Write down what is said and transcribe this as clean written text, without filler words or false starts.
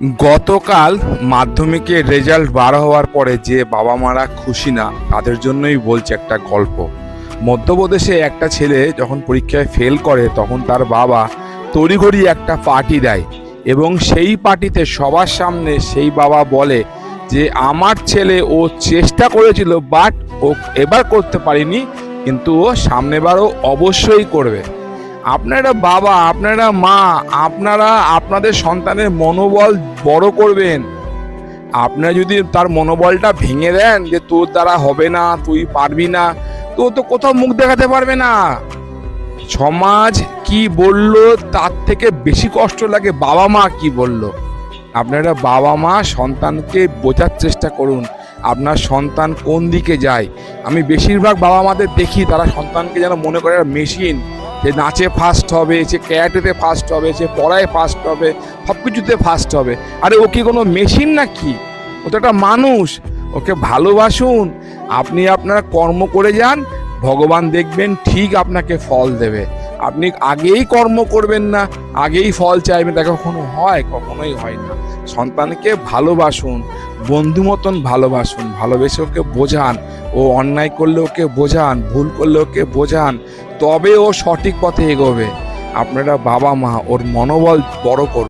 গতকাল মাধ্যমিকের রেজাল্ট বার হওয়ার পরে যে বাবা মারা খুশি না তাদের জন্যই বলছে একটা গল্প। মধ্যপ্রদেশে একটা ছেলে যখন পরীক্ষায় ফেল করে তখন তার বাবা তড়িঘড়ি একটা পার্টি দেয় এবং সেই পার্টিতে সবার সামনে সেই বাবা বলে যে আমার ছেলে ও চেষ্টা করেছিল বাট ও এবার করতে পারেনি, কিন্তু ও সামনেবারও অবশ্যই করবে। আপনারা বাবা, আপনারা মা, আপনারা আপনাদের সন্তানের মনোবল বড় করবেন। আপনারা যদি তার মনোবলটা ভেঙে দেন যে তোর দ্বারা হবে না, তুই পারবি না, তো ও তো কোথাও মুখ দেখাতে পারবে না। সমাজ কি বললো তার থেকে বেশি কষ্ট লাগে বাবা মা কি বললো। আপনারা বাবা মা সন্তানকে বোঝার চেষ্টা করুন আপনার সন্তান কোন দিকে যায়। আমি বেশিরভাগ বাবা মাদের দেখি তারা সন্তানকে যেন মনে করে মেশিন, সে নাচে ফার্স্ট হবে, সে ক্যারাটেতে ফার্স্ট হবে, সে পড়ায় ফার্স্ট হবে, সব কিছুতে ফার্স্ট হবে। আরে ও কি কোনো মেশিন নাকি? ও তো একটা মানুষ। ওকে ভালোবাসুন। আপনি আপনার কর্ম করে যান, ভগবান দেখবেন ঠিক আপনাকে ফল দেবে। আপনি আগেই কর্ম করবেন না, আগেই ফল চাইবেন, তা কখনো হয়? কখনোই হয় না। সন্তানকে ভালোবাসুন, বন্ধু মতন ভালোবাসুন, ভালোবেসে ওকে বোঝান। ও অন্যায় করলে ওকে বোঝান, ভুল করলে ওকে বোঝান, তবে ও সঠিক পথে এগোবে। আপনারা বাবা মা ওর মনোবল বড় করুন।